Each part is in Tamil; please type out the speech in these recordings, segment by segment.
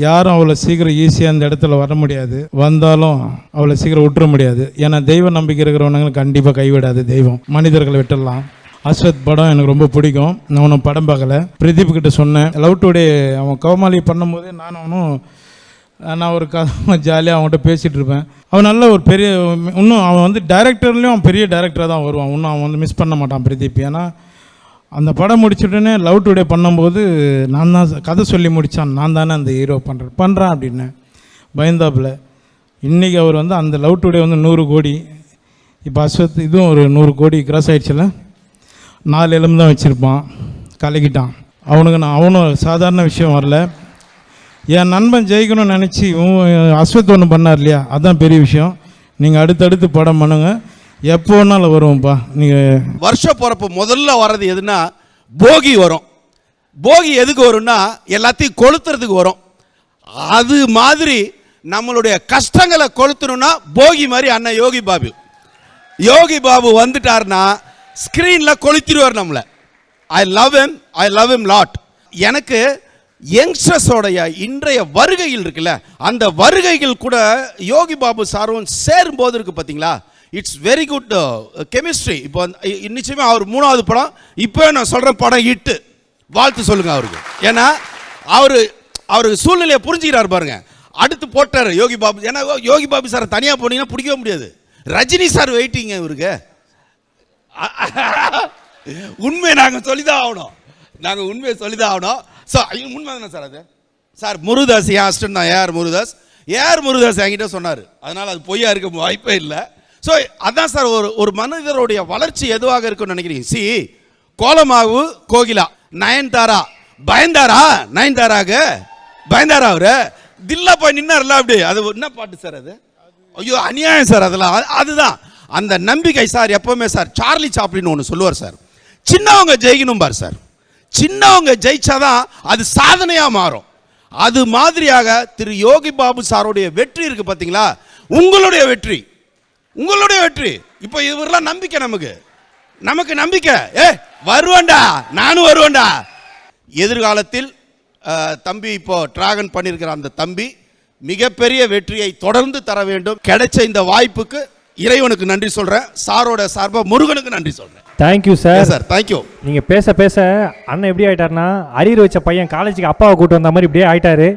யாரும் அவ்வளோ சீக்கிரம் ஈஸியாக அந்த இடத்துல வர முடியாது, வந்தாலும் அவ்வளோ சீக்கிரம் விட்டுற முடியாது. ஏன்னா தெய்வ நம்பிக்கை இருக்கிறவனுங்களுக்கு கண்டிப்பாக கைவிடாது தெய்வம், மனிதர்களை விட்டுடலாம். அஸ்வத் படம் எனக்கு ரொம்ப பிடிக்கும். நான் அவனும் படம் பார்க்கல, பிரதீப் கிட்ட சொன்னேன். லவ் டுடே அவன் கோமாளி பண்ணும்போதே நான் ஒரு ஜாலியாக அவன்கிட்ட பேசிகிட்டு இருப்பேன். அவன் நல்ல ஒரு பெரிய, இன்னும் அவன் வந்து டைரக்டர்லேயும் அவன் பெரிய டைரக்டராக தான் வருவான். இன்னும் அவன் வந்து மிஸ் பண்ண மாட்டான் பிரதீப். ஏன்னா அந்த படம் முடிச்சுட்டோன்னே லவ் டுடே பண்ணும்போது நான் தான் கதை சொல்லி முடித்தான், நான் தானே அந்த ஹீரோ பண்ணுறான் அப்படின்னு பயந்தாப்பில். இன்றைக்கி அவர் வந்து அந்த லவ் டுடே வந்து 100 கோடி, இப்போ அஸ்வத் இதுவும் ஒரு 100 கோடி கிராஸ் ஆகிடுச்சில்ல. 4 எலும்பு தான் வச்சுருப்பான், கலக்கிட்டான். அவனும் சாதாரண விஷயம் வரல. என் நண்பன் ஜெயிக்கணும்னு நினச்சி அஸ்வத் ஒன்று பண்ணார் இல்லையா, அதுதான் பெரிய விஷயம். நீங்கள் அடுத்தடுத்து படம் பண்ணுங்கள், எப்போ வேணாலும் வருவோம்ப்பா. நீங்கள் வருஷ பிறப்பு முதல்ல வர்றது எதுனா போகி வரும். போகி எதுக்கு வரும்னா எல்லாத்தையும் கொளுத்துறதுக்கு வரும். அது மாதிரி நம்மளுடைய கஷ்டங்களை கொளுத்தணும்னா போகி மாதிரி அண்ணன் யோகி பாபு வந்துட்டார்னா ஸ்க்ரீனில் கொளுத்திடுவார் நம்மளை. I love him lot. எனக்கு யங்ஸ்டர்ஸோடைய இன்றைய வருகைகள் இருக்குல்ல, அந்த வருகைகள் கூட யோகி பாபு சாரும் சேரும் போது இருக்கு பார்த்தீங்களா, இட்ஸ் வெரி குட் கெமிஸ்ட்ரி. இப்போ நிச்சயமே அவர் 3வது படம், இப்போ நான் சொல்கிறேன் படம் இட்டு வாழ்த்து சொல்லுங்க அவருக்கு. ஏன்னா அவருக்கு சூழ்நிலையை புரிஞ்சுக்கிறார் பாருங்க. அடுத்து போட்டார் யோகி பாபு. ஏன்னா யோகி பாபு சாரை தனியாக போனீங்கன்னா பிடிக்கவே முடியாது. ரஜினி சார் வெயிட்டிங்க இவருக்கு. உண்மையை நாங்கள் சொல்லிதான் ஆகணும். ஸோ உண்மை தானே சார் அது? சார் முருகதாஸ் ஏன் அசிஸ்டன்ட் தான், ஏஆர் முருகதாஸ் என்கிட்ட சொன்னார். அதனால் அது பொய்யா இருக்க வாய்ப்பே இல்லை. ஸோ அதான் சார் ஒரு மனிதருடைய வளர்ச்சி எதுவாக இருக்குன்னு நினைக்கிறீங்க? கோலமாவு கோகிலா, நயன்தாரா பயந்தாரா அவரு தில்லா போய் நின்னார்ல, அப்படி அது என்ன பாட்டு சார் அது? ஐயோ அநியாயம் சார் அதெல்லாம். அதுதான் அந்த நம்பிக்கை சார். எப்பவுமே சார் சார்லி சாப்ளின் ஒன்று சொல்லுவார் சார், சின்னவங்க ஜெயிக்கணும் பார் சார், சின்னவங்க ஜெயிச்சாதான் அது சாதனையாக மாறும். அது மாதிரியாக திரு யோகி பாபு சாருடைய வெற்றி இருக்கு பார்த்தீங்களா, உங்களுடைய வெற்றி. இப்போ இவரெல்லாம் நம்பிக்கை, நமக்கு நம்பிக்கை. வருவேண்டா, நானும் வருவேண்டா. எதிர்காலத்தில் தம்பி இப்போ டிராகன் பண்ணியிருக்கிற அந்த தம்பி மிகப்பெரிய வெற்றியை தொடர்ந்து தர வேண்டும். கிடைச்ச இந்த வாய்ப்புக்கு இறைவனுக்கு நன்றி சொல்றேன், சாரோட சார்பா முருகனுக்கு நன்றி சொல்றேன். Thank you sir. தேங்க்யூ. நீங்க பேச அண்ணன் எப்படி ஆயிட்டாருன்னா, அரியர் வச்ச பையன் காலேஜுக்கு அப்பாவை கூட்டு வந்த மாதிரி இப்படியே ஆயிட்டாரு.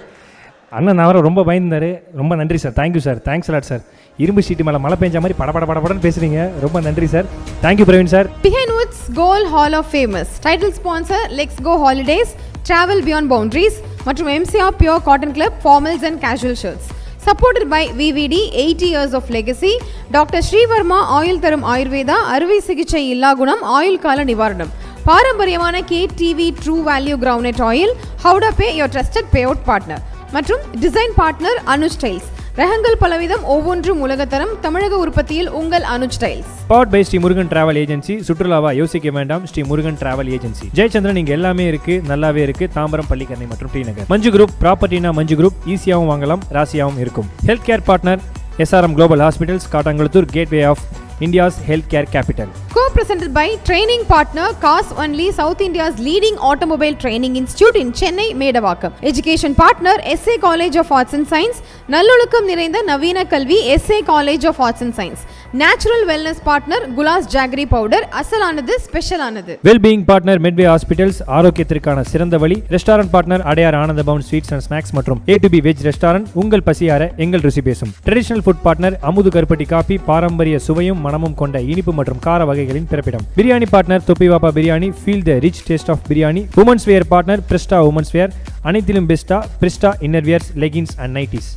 அண்ணன் அவரை ரொம்ப பயந்தாரு. ரொம்ப நன்றி sir. Thank you sir. Thanks lot sir. இரும்பு சீட்டு மேலே மழை பெஞ்ச மாதிரி படபடன்னு பேசுறீங்க. ரொம்ப நன்றி sir. Thank you Praveen sir. Behind Woods Gold Hall of Famous title sponsor Let's Go Holidays, Travel Beyond Boundaries மற்றும் MCR Pure Cotton Club Formals and Casual Shirts. Supported by VVD 80 years of legacy, Dr. Srivarma oil தரும் ஆயுர்வேதா, அறுவை சிகிச்சை இல்லா குணம், ஆயுள் கால நிவாரணம், பாரம்பரியமான KTV True Value Groundnut Oil, Howda Pay your trusted payout partner மற்றும் டிசைன் பார்ட்னர் அனுஜ் ஸ்டைல்ஸ். ரகங்கள் பலவிதம், ஒவ்வொன்றும் உலகத்தரம், தமிழக உற்பத்தியில் உங்கள் Anuj styles. Powered by Shri Murugan travel agency. சுற்றுலாவா யோசிக்க வேண்டாம், ஸ்ரீ முருகன் டிராவல் ஏஜென்சி. ஜெயச்சந்திரன் இங்க எல்லாமே இருக்கு, நல்லாவே இருக்கு. தாம்பரம், பள்ளிக்கரணை மற்றும் டி நகர். மஞ்சு குரூப் ப்ராப்பர்ட்டினா மஞ்சு குரூப், ஈஸியாகவும் வாங்கலாம், ராசியாகவும் இருக்கும். Health care partner SRM Global Hospitals, Kattankulathur, gateway of India's healthcare capital. Co-presented by training partner Cars Only, South India's leading automobile training institute in Chennai, Medavakkam. Education partner SA College of Arts and Science, நல்லொழுக்கம் நிறைந்த நவீன கல்வி SA College of Arts and Science. Natural wellness partner Gulas Jaggery powder, அசலானது ஸ்பெஷலானது. Well-being partner Medway Hospitals, ஆரோக்கியத்திற்கான சிறந்த வழி. Restaurant partner Adyar Ananda Pawan sweets and snacks மற்றும் A to B veg restaurant, உங்கள் பசியார எங்கள் ருசி பேசும். ட்ரெடிஷனல் ஃபுட் பார்ட்னர் அமுது கருப்பட்டி காபி, பாரம்பரிய சுவையும் மனமும் கொண்ட இனிப்பு மற்றும் கார வகைகளின் பிறப்பிடம். Biryani partner Thoppivappa biryani, feel the rich taste of biryani. Women's wear partner Prista women's wear, அனைத்திலும் பெஸ்டா Prista inner wears, leggings and nighties.